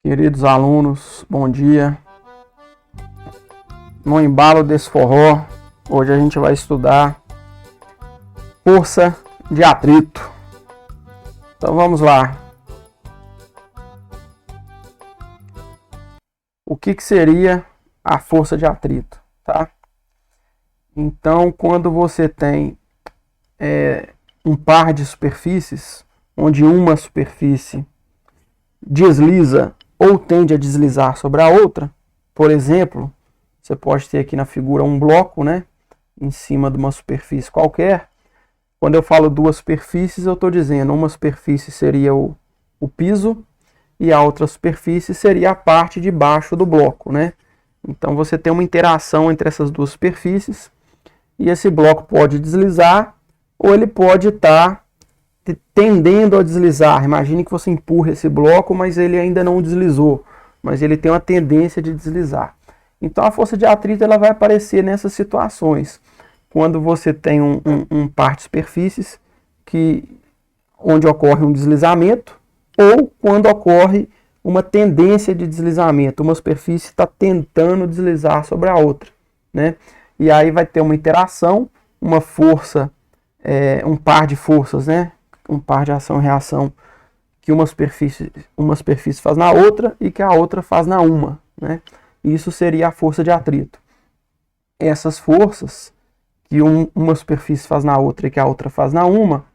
Queridos alunos, bom dia. No embalo desse forró, hoje a gente vai estudar força de atrito. Então vamos lá. O que seria a força de atrito, tá? Então, quando você tem um par de superfícies, onde uma superfície desliza ou tende a deslizar sobre a outra, por exemplo, você pode ter aqui na figura um bloco, né, em cima de uma superfície qualquer. Quando eu falo duas superfícies, eu estou dizendo uma superfície seria o piso e a outra superfície seria a parte de baixo do bloco, né? Então você tem uma interação entre essas duas superfícies e esse bloco pode deslizar ou ele pode estar tendendo a deslizar. Imagine que você empurra esse bloco, mas ele ainda não deslizou, mas ele tem uma tendência de deslizar. Então a força de atrito ela vai aparecer nessas situações, quando você tem um par de superfícies onde ocorre um deslizamento, ou quando ocorre uma tendência de deslizamento, uma superfície está tentando deslizar sobre a outra, né? E aí vai ter uma interação, uma força, um par de forças, né? Um par de ação e reação que uma superfície faz na outra e que a outra faz na uma, né? Isso seria a força de atrito. Essas forças que uma superfície faz na outra e que a outra faz na uma,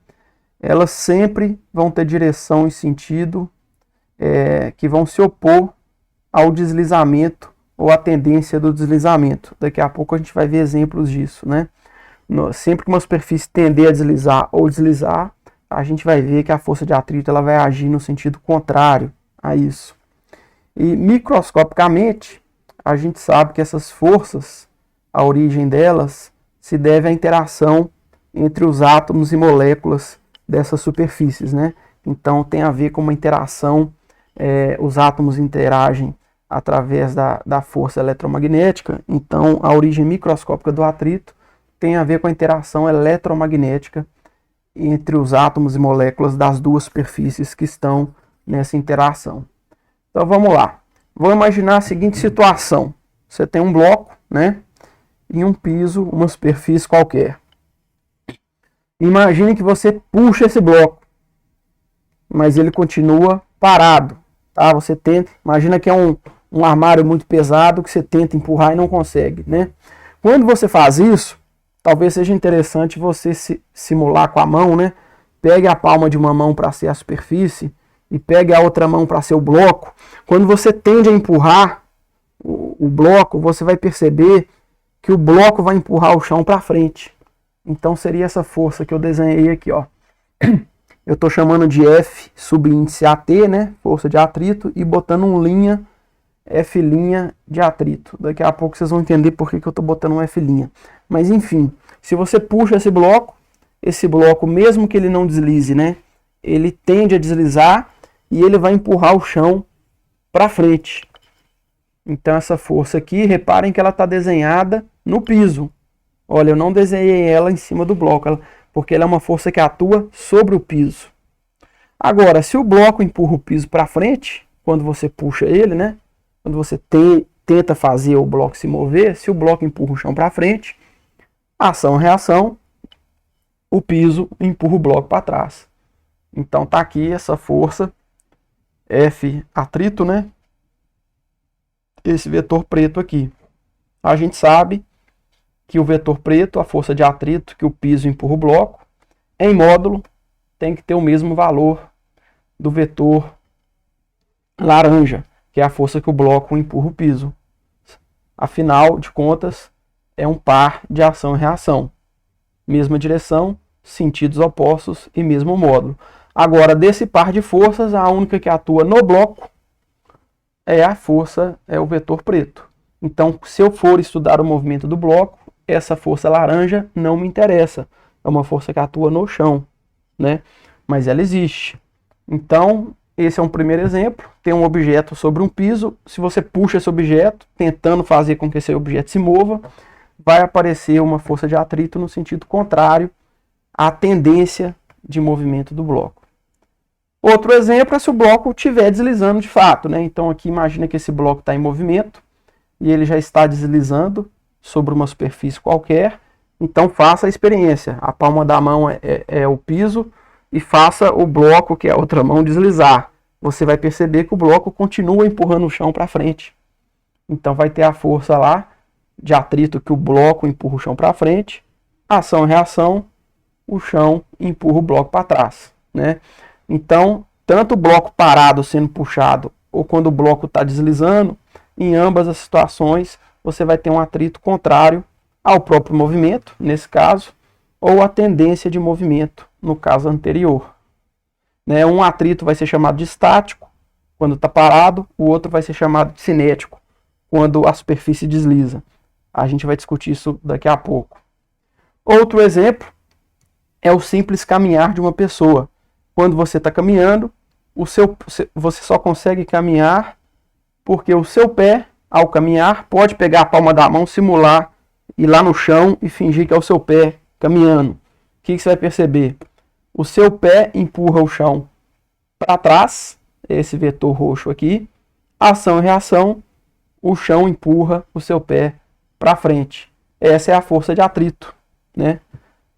elas sempre vão ter direção e sentido que vão se opor ao deslizamento ou à tendência do deslizamento. Daqui a pouco a gente vai ver exemplos disso, né? Sempre que uma superfície tender a deslizar ou deslizar, a gente vai ver que a força de atrito ela vai agir no sentido contrário a isso. E microscopicamente, a gente sabe que essas forças, a origem delas, se deve à interação entre os átomos e moléculas dessas superfícies, né? Então tem a ver com uma interação, os átomos interagem através da força eletromagnética. Então a origem microscópica do atrito tem a ver com a interação eletromagnética entre os átomos e moléculas das duas superfícies que estão nessa interação. Então vamos lá. Vamos imaginar a seguinte situação. Você tem um bloco, né? E um piso, uma superfície qualquer. Imagine que você puxa esse bloco, mas ele continua parado, tá? Você tenta, imagina que é um armário muito pesado que você tenta empurrar e não consegue, né? Quando você faz isso, talvez seja interessante você simular com a mão, né? Pegue a palma de uma mão para ser a superfície e pegue a outra mão para ser o bloco. Quando você tende a empurrar o bloco, você vai perceber que o bloco vai empurrar o chão para frente. Então seria essa força que eu desenhei aqui, ó. Eu estou chamando de F subíndice AT, né? Força de atrito, e botando um linha F' de atrito. Daqui a pouco vocês vão entender por que eu estou botando um F'. Mas enfim, se você puxa esse bloco, mesmo que ele não deslize, né? Ele tende a deslizar e ele vai empurrar o chão para frente. Então essa força aqui, reparem que ela está desenhada no piso. Olha, eu não desenhei ela em cima do bloco, porque ela é uma força que atua sobre o piso. Agora, se o bloco empurra o piso para frente, quando você puxa ele, né? Quando você tenta fazer o bloco se mover, se o bloco empurra o chão para frente, ação e reação, o piso empurra o bloco para trás. Então tá aqui essa força F atrito, né? Esse vetor preto aqui. A gente sabe que o vetor preto, a força de atrito que o piso empurra o bloco, em módulo tem que ter o mesmo valor do vetor laranja, que é a força que o bloco empurra o piso. Afinal de contas, é um par de ação e reação. Mesma direção, sentidos opostos e mesmo módulo. Agora, desse par de forças, a única que atua no bloco é o vetor preto. Então, se eu for estudar o movimento do bloco, essa força laranja não me interessa. É uma força que atua no chão, né? Mas ela existe. Então, esse é um primeiro exemplo. Tem um objeto sobre um piso. Se você puxa esse objeto, tentando fazer com que esse objeto se mova, vai aparecer uma força de atrito no sentido contrário à tendência de movimento do bloco. Outro exemplo é se o bloco estiver deslizando de fato, né? Então aqui imagina que esse bloco está em movimento e ele já está deslizando sobre uma superfície qualquer. Então faça a experiência. A palma da mão é o piso e faça o bloco, que é a outra mão, deslizar. Você vai perceber que o bloco continua empurrando o chão para frente. Então vai ter a força lá de atrito que o bloco empurra o chão para frente. Ação e reação, o chão empurra o bloco para trás, né? Então, tanto o bloco parado sendo puxado ou quando o bloco está deslizando, em ambas as situações você vai ter um atrito contrário ao próprio movimento, nesse caso, ou a tendência de movimento, no caso anterior. Né? Um atrito vai ser chamado de estático, quando está parado, o outro vai ser chamado de cinético, quando a superfície desliza. A gente vai discutir isso daqui a pouco. Outro exemplo é o simples caminhar de uma pessoa. Quando você está caminhando, você só consegue caminhar porque o seu pé, ao caminhar, pode pegar a palma da mão, simular, ir lá no chão e fingir que é o seu pé caminhando. O que você vai perceber? O seu pé empurra o chão para trás, esse vetor roxo aqui. Ação e reação, o chão empurra o seu pé para frente. Essa é a força de atrito, né?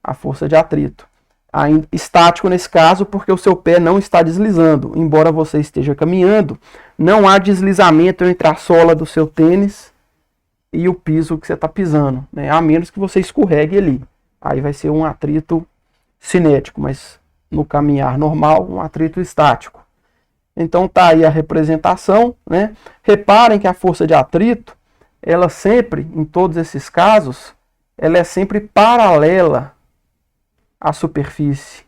A força de atrito. Estático nesse caso, porque o seu pé não está deslizando. Embora você esteja caminhando, não há deslizamento entre a sola do seu tênis e o piso que você está pisando, né? A menos que você escorregue ali. Aí vai ser um atrito cinético, mas no caminhar normal, um atrito estático. Então tá aí a representação, né? Reparem que a força de atrito, ela sempre, em todos esses casos, ela é sempre paralela à superfície.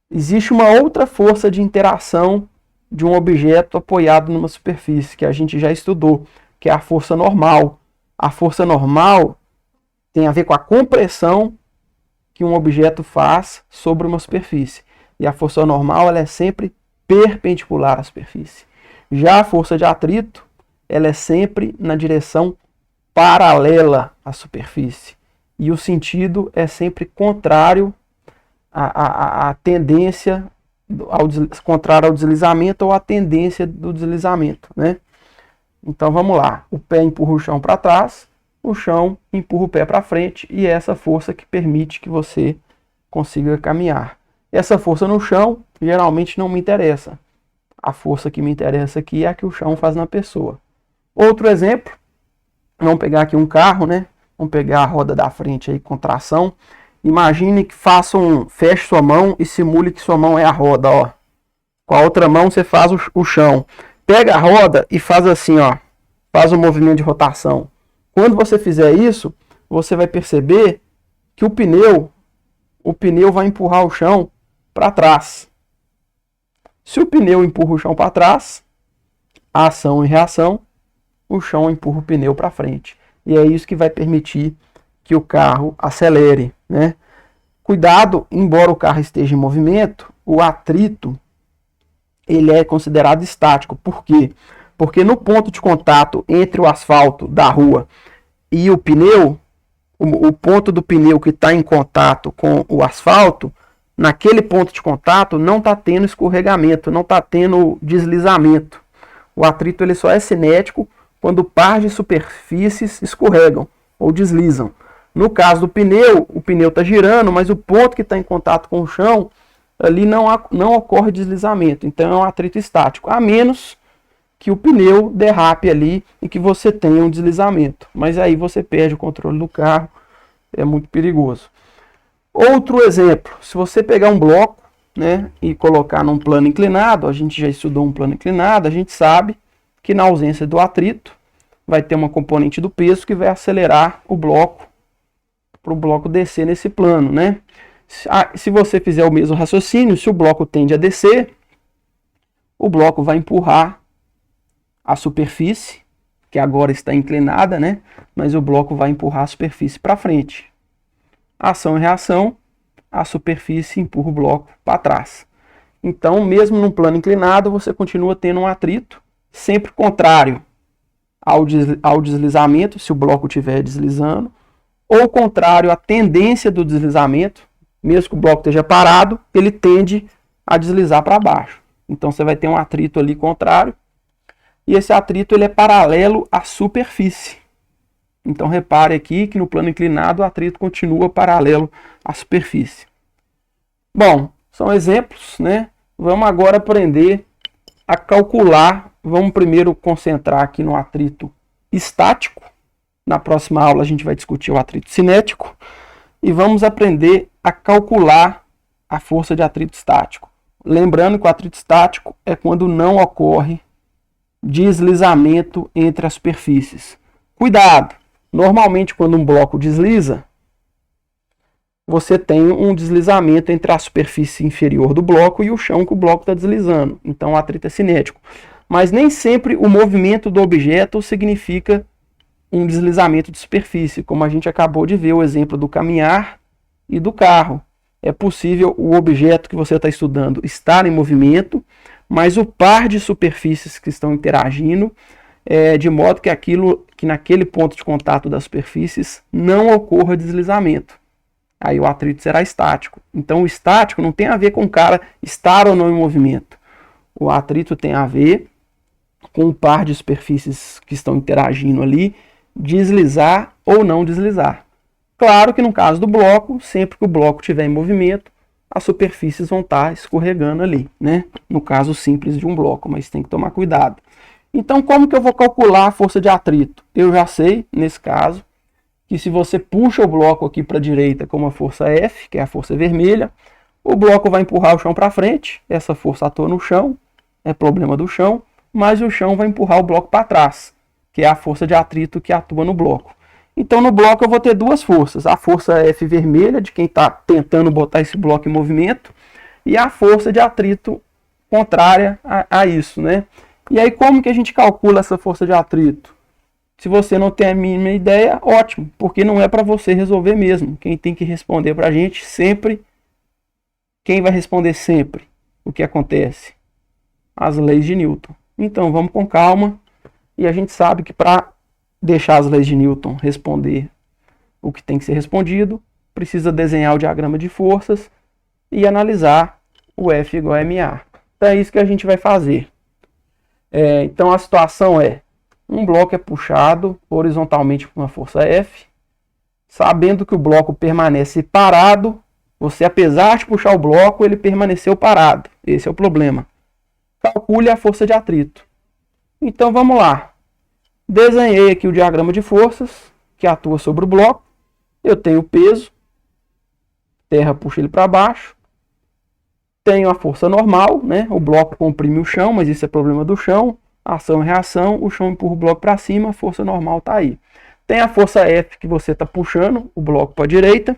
Existe uma outra força de interação de um objeto apoiado numa superfície, que a gente já estudou, que é a força normal. A força normal tem a ver com a compressão que um objeto faz sobre uma superfície. E a força normal, ela é sempre perpendicular à superfície. Já a força de atrito, ela é sempre na direção paralela à superfície. E o sentido é sempre contrário à tendência, contrário ao deslizamento ou à tendência do deslizamento, né? Então vamos lá. O pé empurra o chão para trás, o chão empurra o pé para frente e é essa força que permite que você consiga caminhar. Essa força no chão geralmente não me interessa. A força que me interessa aqui é a que o chão faz na pessoa. Outro exemplo, vamos pegar aqui um carro, né? Vamos pegar a roda da frente aí com tração. Imagine que feche sua mão e simule que sua mão é a roda, ó. Com a outra mão você faz o chão. Pega a roda e faz assim, ó. Faz um movimento de rotação. Quando você fizer isso, você vai perceber que o pneu vai empurrar o chão para trás. Se o pneu empurra o chão para trás, ação e reação, o chão empurra o pneu para frente. E é isso que vai permitir que o carro acelere, né? Cuidado, embora o carro esteja em movimento, o atrito ele é considerado estático. Por quê? Porque no ponto de contato entre o asfalto da rua e o pneu, o ponto do pneu que está em contato com o asfalto, naquele ponto de contato não está tendo escorregamento, não está tendo deslizamento. O atrito ele só é cinético quando par de superfícies escorregam ou deslizam. No caso do pneu, o pneu está girando, mas o ponto que está em contato com o chão, ali não ocorre deslizamento. Então é um atrito estático, a menos que o pneu derrape ali e que você tenha um deslizamento. Mas aí você perde o controle do carro, é muito perigoso. Outro exemplo, se você pegar um bloco, né, e colocar num plano inclinado, a gente já estudou um plano inclinado, a gente sabe que na ausência do atrito, vai ter uma componente do peso que vai acelerar o bloco, para o bloco descer nesse plano, né? Se você fizer o mesmo raciocínio, se o bloco tende a descer, o bloco vai empurrar a superfície, que agora está inclinada, né? Mas o bloco vai empurrar a superfície para frente. Ação e reação, a superfície empurra o bloco para trás. Então, mesmo num plano inclinado, você continua tendo um atrito, sempre contrário ao deslizamento, se o bloco estiver deslizando, ou contrário à tendência do deslizamento, mesmo que o bloco esteja parado, ele tende a deslizar para baixo. Então você vai ter um atrito ali contrário, e esse atrito ele é paralelo à superfície. Então repare aqui que no plano inclinado o atrito continua paralelo à superfície. Bom, são exemplos, né? Vamos agora aprender a calcular. Vamos primeiro concentrar aqui no atrito estático. Na próxima aula a gente vai discutir o atrito cinético. E vamos aprender a calcular a força de atrito estático. Lembrando que o atrito estático é quando não ocorre deslizamento entre as superfícies. Cuidado! Normalmente, quando um bloco desliza, você tem um deslizamento entre a superfície inferior do bloco e o chão que o bloco está deslizando. Então, o atrito é cinético. Mas nem sempre o movimento do objeto significa um deslizamento de superfície, como a gente acabou de ver o exemplo do caminhar e do carro. É possível o objeto que você está estudando estar em movimento, mas o par de superfícies que estão interagindo, de modo que naquele ponto de contato das superfícies não ocorra deslizamento. Aí o atrito será estático. Então o estático não tem a ver com o cara estar ou não em movimento. O atrito tem a ver com o par de superfícies que estão interagindo ali, deslizar ou não deslizar. Claro que no caso do bloco, sempre que o bloco estiver em movimento, as superfícies vão estar escorregando ali, né? No caso simples de um bloco, mas tem que tomar cuidado. Então, como que eu vou calcular a força de atrito? Eu já sei, nesse caso, que se você puxa o bloco aqui para a direita com uma força F, que é a força vermelha, o bloco vai empurrar o chão para frente, essa força atua no chão, é problema do chão, mas o chão vai empurrar o bloco para trás, que é a força de atrito que atua no bloco. Então, no bloco eu vou ter duas forças, a força F vermelha, de quem está tentando botar esse bloco em movimento, e a força de atrito contrária a isso, né? E aí, como que a gente calcula essa força de atrito? Se você não tem a mínima ideia, ótimo, porque não é para você resolver mesmo. Quem tem que responder para a gente sempre, quem vai responder sempre o que acontece? As leis de Newton. Então, vamos com calma, e a gente sabe que para deixar as leis de Newton responder o que tem que ser respondido, precisa desenhar o diagrama de forças e analisar o F igual a MA. Então é isso que a gente vai fazer. Então a situação é, um bloco é puxado horizontalmente por uma força F, sabendo que o bloco permanece parado, você apesar de puxar o bloco, ele permaneceu parado. Esse é o problema. Calcule a força de atrito. Então vamos lá. Desenhei aqui o diagrama de forças que atua sobre o bloco. Eu tenho o peso, terra puxa ele para baixo. Tenho a força normal, né? O bloco comprime o chão, mas isso é problema do chão. Ação e reação, o chão empurra o bloco para cima, a força normal está aí. Tem a força F que você está puxando o bloco para a direita.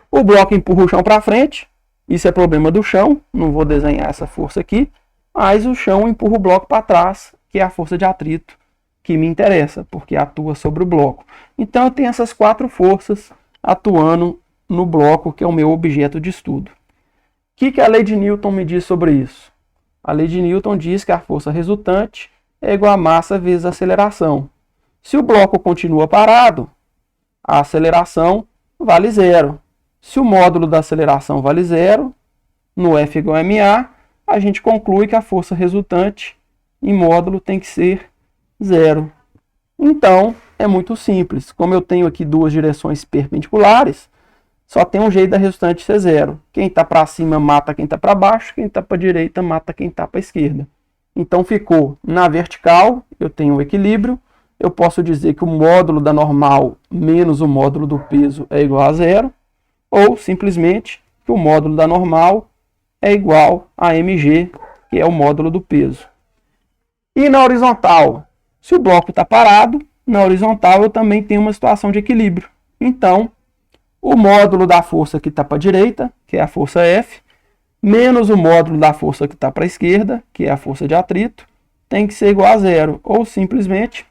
O bloco empurra o chão para frente, isso é problema do chão, não vou desenhar essa força aqui, mas o chão empurra o bloco para trás, que é a força de atrito que me interessa, porque atua sobre o bloco. Então eu tenho essas quatro forças atuando no bloco, que é o meu objeto de estudo. O que a lei de Newton me diz sobre isso? A lei de Newton diz que a força resultante é igual a massa vezes a aceleração. Se o bloco continua parado, a aceleração vale zero. Se o módulo da aceleração vale zero, no F igual a MA, a gente conclui que a força resultante em módulo tem que ser zero. Então, é muito simples. Como eu tenho aqui duas direções perpendiculares, só tem um jeito da resultante ser zero. Quem está para cima mata quem está para baixo, quem está para a direita mata quem está para a esquerda. Então ficou na vertical, eu tenho um equilíbrio, eu posso dizer que o módulo da normal menos o módulo do peso é igual a zero, ou simplesmente que o módulo da normal é igual a mg, que é o módulo do peso. E na horizontal? Se o bloco está parado, na horizontal eu também tenho uma situação de equilíbrio. Então, o módulo da força que está para a direita, que é a força F, menos o módulo da força que está para a esquerda, que é a força de atrito, tem que ser igual a zero. Ou simplesmente,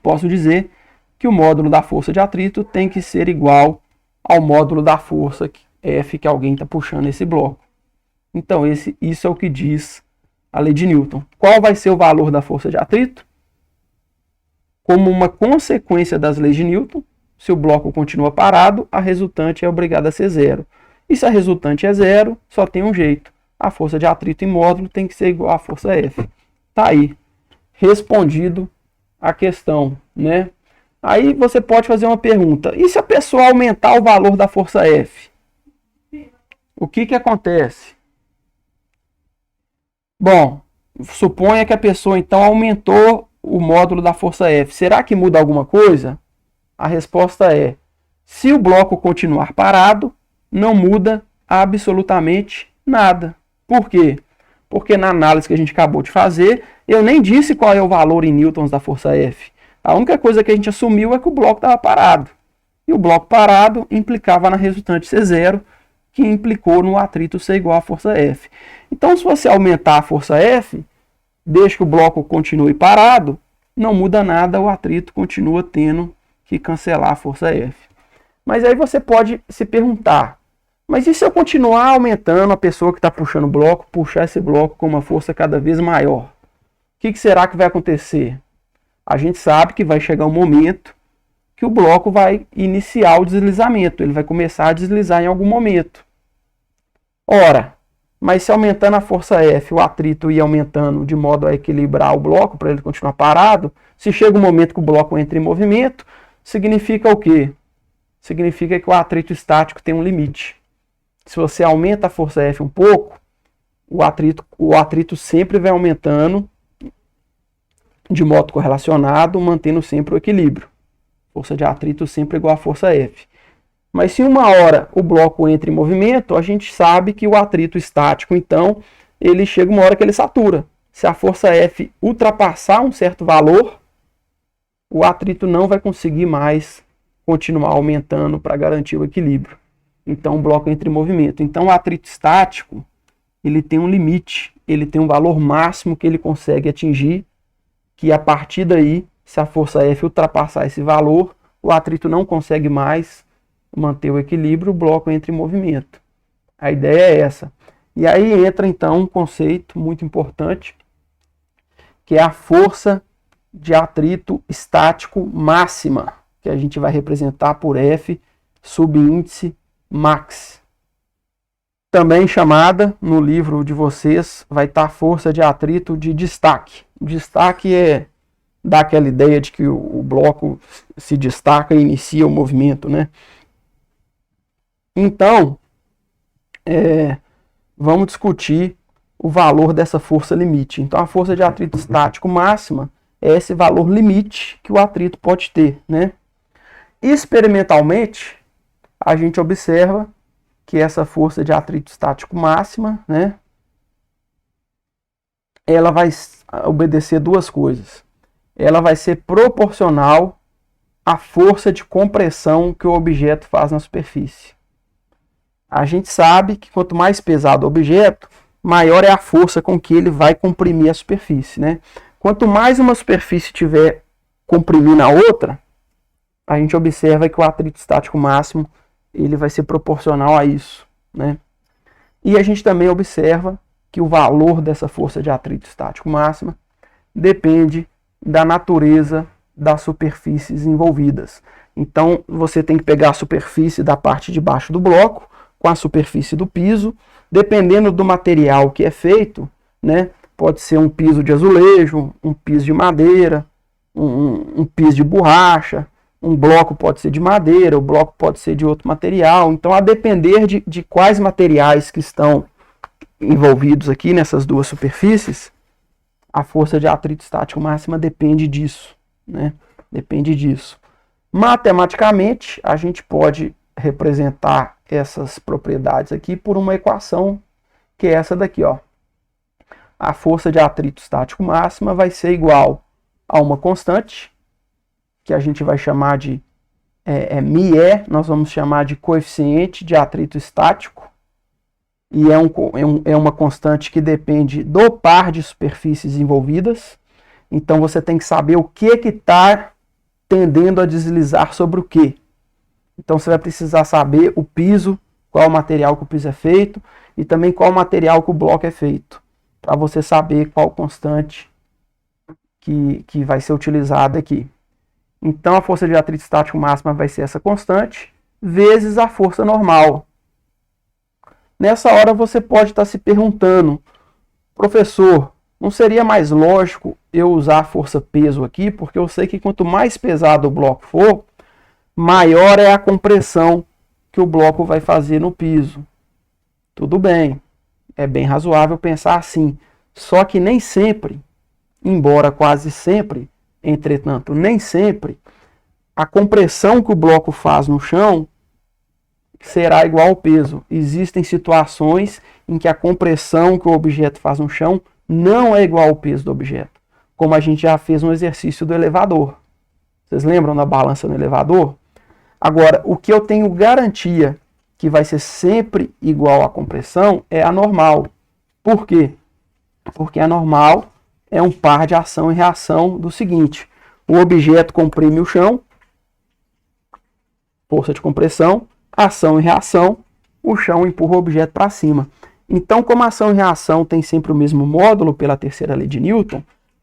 posso dizer que o módulo da força de atrito tem que ser igual ao módulo da força F que alguém está puxando esse bloco. Então, isso é o que diz a lei de Newton. Qual vai ser o valor da força de atrito? Como uma consequência das leis de Newton, se o bloco continua parado, a resultante é obrigada a ser zero. E se a resultante é zero, só tem um jeito. a força de atrito em módulo tem que ser igual à força F. Tá aí, respondido a questão, né? Aí você pode fazer uma pergunta: e se a pessoa aumentar o valor da força F? O que acontece? Bom, suponha que a pessoa então aumentou o módulo da força F. Será que muda alguma coisa? A resposta é: se o bloco continuar parado, não muda absolutamente nada. Por quê? Porque na análise que a gente acabou de fazer, eu nem disse qual é o valor em newtons da força F. A única coisa que a gente assumiu é que o bloco estava parado. E o bloco parado implicava na resultante C0, que implicou no atrito ser igual à força F. Então, se você aumentar a força F, deixa que o bloco continue parado, não muda nada, o atrito continua tendo que cancelar a força F. Mas aí você pode se perguntar: mas e se eu continuar aumentando a pessoa que está puxando o bloco, puxar esse bloco com uma força cada vez maior? O que será que vai acontecer? A gente sabe que vai chegar um momento que o bloco vai iniciar o deslizamento, ele vai começar a deslizar em algum momento. Ora, mas se aumentando a força F, o atrito ia aumentando de modo a equilibrar o bloco para ele continuar parado, se chega um momento que o bloco entra em movimento, significa o quê? Significa que o atrito estático tem um limite. Se você aumenta a força F um pouco, o atrito sempre vai aumentando de modo correlacionado, mantendo sempre o equilíbrio. Força de atrito sempre igual a força F. Mas se uma hora o bloco entra em movimento, a gente sabe que o atrito estático, então, ele chega uma hora que ele satura. Se a força F ultrapassar um certo valor, o atrito não vai conseguir mais continuar aumentando para garantir o equilíbrio. Então o bloco entra em movimento. Então o atrito estático, ele tem um limite, ele tem um valor máximo que ele consegue atingir, que a partir daí, se a força F ultrapassar esse valor, o atrito não consegue mais manter o equilíbrio, o bloco entra em movimento. A ideia é essa. E aí entra então um conceito muito importante, que é a força de atrito estático máxima, que a gente vai representar por F subíndice max. Também chamada, no livro de vocês, vai estar força de atrito de destaque. Destaque é dar aquela ideia de que o bloco se destaca e inicia o movimento, né? Então, vamos discutir o valor dessa força limite. Então, a força de atrito estático máxima é esse valor limite que o atrito pode ter, né? Experimentalmente, a gente observa que essa força de atrito estático máxima, né, ela vai obedecer duas coisas. Ela vai ser proporcional à força de compressão que o objeto faz na superfície. A gente sabe que quanto mais pesado o objeto, maior é a força com que ele vai comprimir a superfície, né? Quanto mais uma superfície tiver comprimindo a outra, a gente observa que o atrito estático máximo ele vai ser proporcional a isso, né? E a gente também observa que o valor dessa força de atrito estático máxima depende da natureza das superfícies envolvidas. Então, você tem que pegar a superfície da parte de baixo do bloco com a superfície do piso, dependendo do material que é feito, né? Pode ser um piso de azulejo, um piso de madeira, um piso de borracha, um bloco pode ser de madeira, o bloco pode ser de outro material. Então, a depender de quais materiais que estão envolvidos aqui nessas duas superfícies, a força de atrito estático máxima depende disso, né? Depende disso. Matematicamente, a gente pode representar essas propriedades aqui por uma equação que é essa daqui, ó. A força de atrito estático máxima vai ser igual a uma constante, que a gente vai chamar de μe, nós vamos chamar de coeficiente de atrito estático, e é uma constante que depende do par de superfícies envolvidas. Então você tem que saber o que está tendendo a deslizar sobre o que. Então você vai precisar saber o piso, qual o material que o piso é feito, e também qual o material que o bloco é feito, para você saber qual constante que vai ser utilizada aqui. Então a força de atrito estático máxima vai ser essa constante, vezes a força normal. Nessa hora você pode estar se perguntando, professor, não seria mais lógico eu usar a força-peso aqui? Porque eu sei que quanto mais pesado o bloco for, maior é a compressão que o bloco vai fazer no piso. Tudo bem, é bem razoável pensar assim. Só que nem sempre, embora quase sempre, entretanto, nem sempre, a compressão que o bloco faz no chão será igual ao peso. Existem situações em que a compressão que o objeto faz no chão não é igual ao peso do objeto. Como a gente já fez no exercício do elevador. Vocês lembram da balança no elevador? Agora, o que eu tenho garantia que vai ser sempre igual à compressão é a normal. Por quê? Porque a normal é um par de ação e reação do seguinte: o objeto comprime o chão, força de compressão, ação e reação, o chão empurra o objeto para cima. Então, como ação e reação tem sempre o mesmo módulo pela terceira lei de Newton,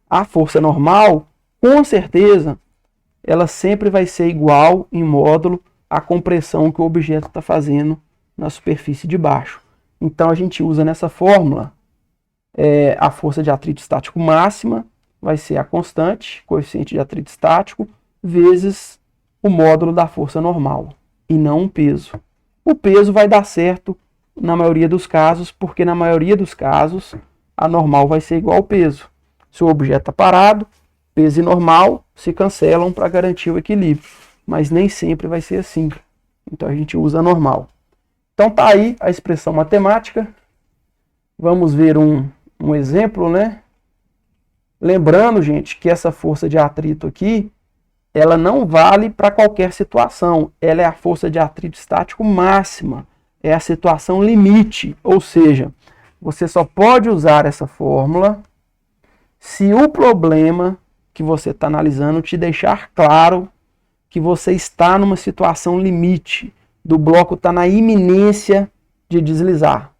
a força normal, com certeza, ela sempre vai ser igual em módulo à compressão que o objeto está fazendo na superfície de baixo. Então, a gente usa nessa fórmula a força de atrito estático máxima vai ser a constante, coeficiente de atrito estático, vezes o módulo da força normal, e não um peso. O peso vai dar certo na maioria dos casos, porque na maioria dos casos a normal vai ser igual ao peso. Se o objeto está parado, peso e normal se cancelam para garantir o equilíbrio, mas nem sempre vai ser assim. Então a gente usa a normal. Então tá aí a expressão matemática. Vamos ver um exemplo, né? Lembrando, gente, que essa força de atrito aqui, ela não vale para qualquer situação. Ela é a força de atrito estático máxima. É a situação limite. Ou seja, você só pode usar essa fórmula se o problema que você está analisando te deixar claro que você está numa situação limite, do bloco está na iminência de deslizar.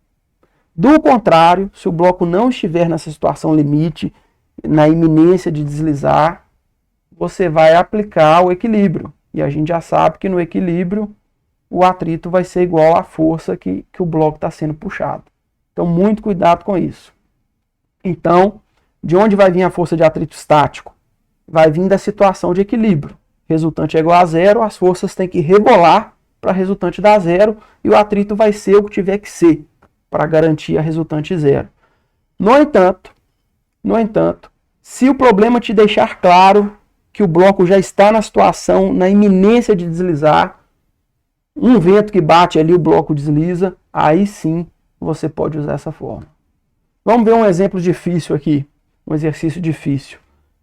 Do contrário, se o bloco não estiver nessa situação limite, na iminência de deslizar, você vai aplicar o equilíbrio. E a gente já sabe que no equilíbrio o atrito vai ser igual à força que o bloco está sendo puxado. Então, muito cuidado com isso. Então, de onde vai vir a força de atrito estático? Vai vir da situação de equilíbrio. Resultante é igual a zero, as forças têm que rebolar para a resultante dar zero e o atrito vai ser o que tiver que ser para garantir a resultante zero. No entanto, se o problema te deixar claro que o bloco já está na situação, na iminência de deslizar, um vento que bate ali, o bloco desliza, aí sim você pode usar essa fórmula. Vamos ver um exemplo difícil aqui, um exercício difícil.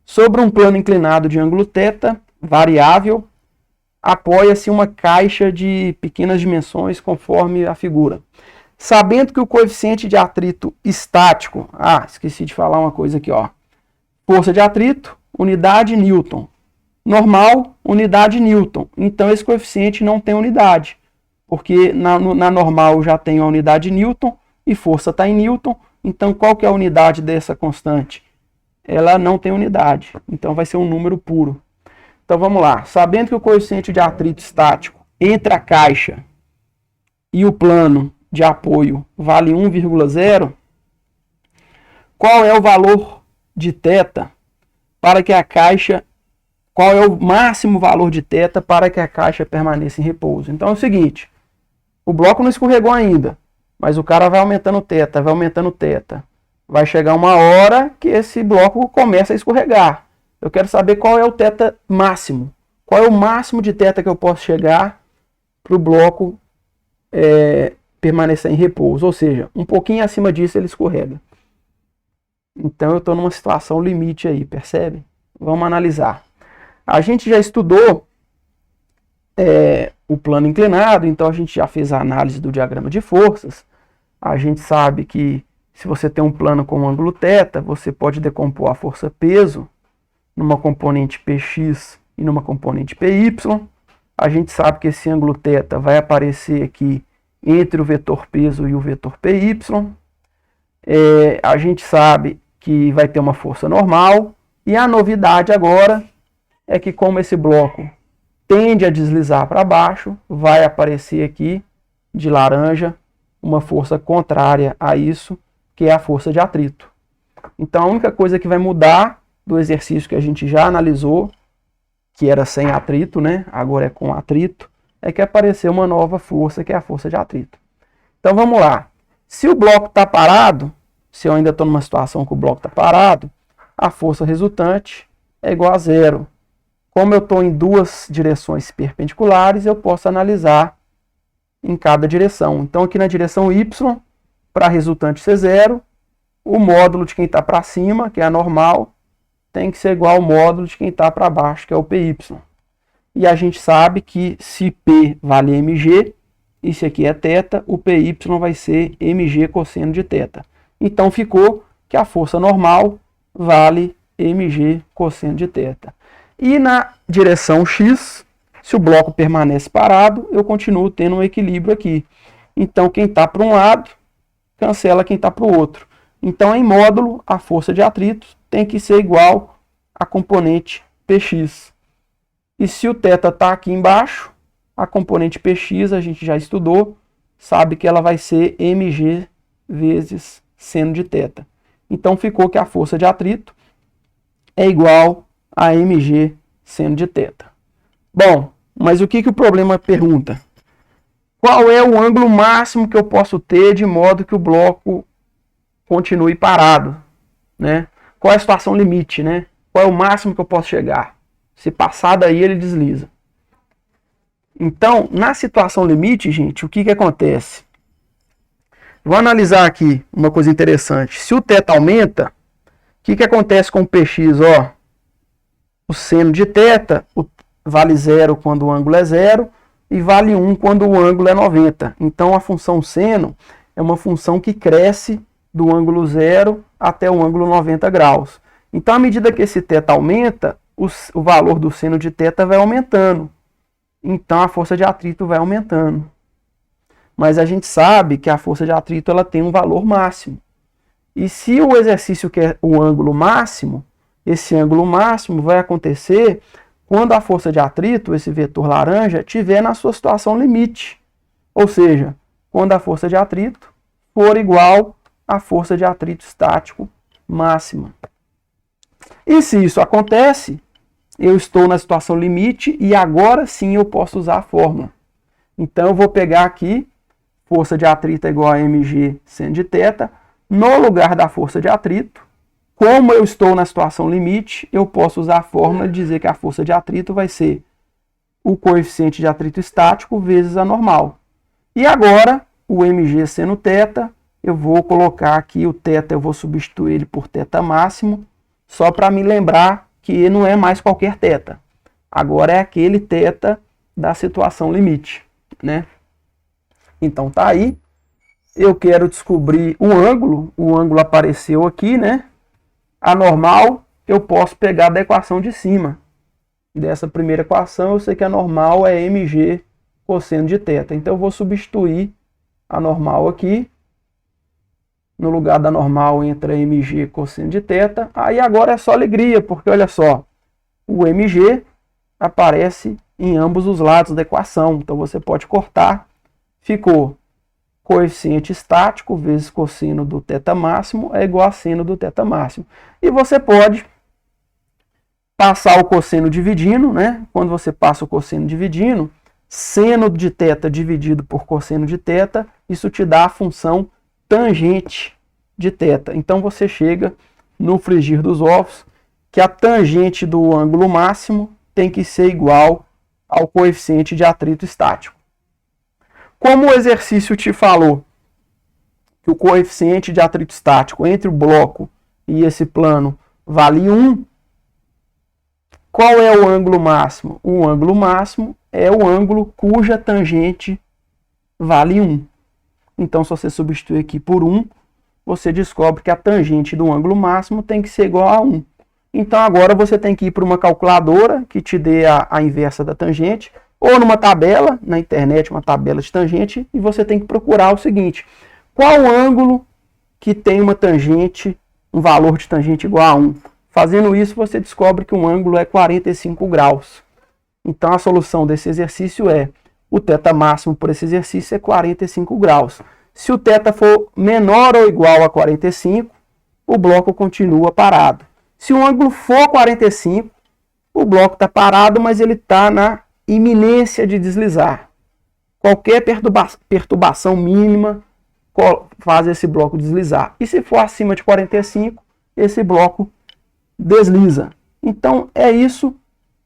Sobre um plano inclinado de ângulo θ, variável, apoia-se uma caixa de pequenas dimensões conforme a figura. Sabendo que o coeficiente de atrito estático, esqueci de falar uma coisa aqui, ó. Força de atrito, unidade Newton. Normal, unidade Newton. Então esse coeficiente não tem unidade, porque na normal já tem a unidade Newton e força está em Newton. Então qual que é a unidade dessa constante? Ela não tem unidade, então vai ser um número puro. Então vamos lá. Sabendo que o coeficiente de atrito estático entre a caixa e o plano de apoio vale 1,0, qual é o valor de θ para que a caixa, qual é o máximo valor de θ para que a caixa permaneça em repouso? Então é o seguinte, o bloco não escorregou ainda, mas o cara vai aumentando θ, vai aumentando θ. Vai chegar uma hora que esse bloco começa a escorregar. Eu quero saber qual é o θ máximo. Qual é o máximo de θ que eu posso chegar para o bloco permanecer em repouso. Ou seja, um pouquinho acima disso ele escorrega. Então eu estou numa situação limite aí, percebe? Vamos analisar. A gente já estudou o plano inclinado, então a gente já fez a análise do diagrama de forças. A gente sabe que se você tem um plano com um ângulo θ, você pode decompor a força peso numa componente Px e numa componente Py. A gente sabe que esse ângulo θ vai aparecer aqui entre o vetor peso e o vetor Py. A gente sabe que vai ter uma força normal. E a novidade agora é que como esse bloco tende a deslizar para baixo, vai aparecer aqui de laranja uma força contrária a isso, que é a força de atrito. Então a única coisa que vai mudar do exercício que a gente já analisou, que era sem atrito, né? Agora é com atrito, é que apareceu uma nova força, que é a força de atrito. Então vamos lá. Se o bloco está parado, se eu ainda estou numa situação que o bloco está parado, a força resultante é igual a zero. Como eu estou em duas direções perpendiculares, eu posso analisar em cada direção. Então aqui na direção y, para a resultante ser zero, o módulo de quem está para cima, que é a normal, tem que ser igual ao módulo de quem está para baixo, que é o PY. E a gente sabe que se P vale mg, e se aqui é θ, o PY vai ser mg cosseno de θ. Então ficou que a força normal vale mg cosseno de θ. E na direção x, se o bloco permanece parado, eu continuo tendo um equilíbrio aqui. Então quem está para um lado, cancela quem está para o outro. Então em módulo, a força de atrito tem que ser igual a componente Px. E se o θ está aqui embaixo, a componente Px a gente já estudou, sabe que ela vai ser mg vezes seno de θ. Então ficou que a força de atrito é igual a mg seno de θ. Bom, mas o que o problema pergunta? Qual é o ângulo máximo que eu posso ter de modo que o bloco continue parado, né? Qual é a situação limite, né? Qual é o máximo que eu posso chegar? Se passar daí, ele desliza. Então, na situação limite, gente, o que acontece? Vou analisar aqui uma coisa interessante. Se o θ aumenta, o que acontece com o Px? Ó, o seno de θ vale 0 quando o ângulo é 0 e vale 1 quando o ângulo é 90. Então, a função seno é uma função que cresce do ângulo 0 até o ângulo 90 graus. Então, à medida que esse θ aumenta, o valor do seno de θ vai aumentando. Então, a força de atrito vai aumentando. Mas a gente sabe que a força de atrito ela tem um valor máximo. E se o exercício quer o ângulo máximo, esse ângulo máximo vai acontecer quando a força de atrito, esse vetor laranja, estiver na sua situação limite. Ou seja, quando a força de atrito for igual à força de atrito estático máxima. E se isso acontece, eu estou na situação limite e agora sim eu posso usar a fórmula. Então eu vou pegar aqui, força de atrito é igual a mg seno de θ, no lugar da força de atrito, como eu estou na situação limite, eu posso usar a fórmula e dizer que a força de atrito vai ser o coeficiente de atrito estático vezes a normal. E agora, o mg seno θ, eu vou colocar aqui o θ, eu vou substituir ele por θ máximo, só para me lembrar que não é mais qualquer θ. Agora é aquele θ da situação limite, né? Então tá aí. Eu quero descobrir o ângulo apareceu aqui, né? A normal eu posso pegar da equação de cima. Dessa primeira equação eu sei que a normal é mg cosseno de θ. Então eu vou substituir a normal aqui. No lugar da normal entra mg cosseno de θ. Aí agora é só alegria, porque olha só, o mg aparece em ambos os lados da equação. Então você pode cortar. Ficou coeficiente estático vezes cosseno do θ máximo é igual a seno do θ máximo. E você pode passar o cosseno dividindo, né? Quando você passa o cosseno dividindo, seno de θ dividido por cosseno de θ, isso te dá a função tangente de θ. Então você chega no frigir dos ovos que a tangente do ângulo máximo tem que ser igual ao coeficiente de atrito estático. Como o exercício te falou que o coeficiente de atrito estático entre o bloco e esse plano vale 1, qual é o ângulo máximo? O ângulo máximo é o ângulo cuja tangente vale 1. Então, se você substituir aqui por 1, você descobre que a tangente do ângulo máximo tem que ser igual a 1. Então, agora você tem que ir para uma calculadora que te dê a inversa da tangente, ou numa tabela, na internet, uma tabela de tangente, e você tem que procurar o seguinte: qual ângulo que tem uma tangente, um valor de tangente igual a 1? Fazendo isso, você descobre que um ângulo é 45 graus. Então, a solução desse exercício é, o θ máximo por esse exercício é 45 graus. Se o θ for menor ou igual a 45, o bloco continua parado. Se o ângulo for 45, o bloco está parado, mas ele está na iminência de deslizar. Qualquer perturbação mínima faz esse bloco deslizar. E se for acima de 45, esse bloco desliza. Então é isso.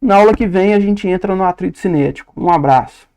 Na aula que vem a gente entra no atrito cinético. Um abraço.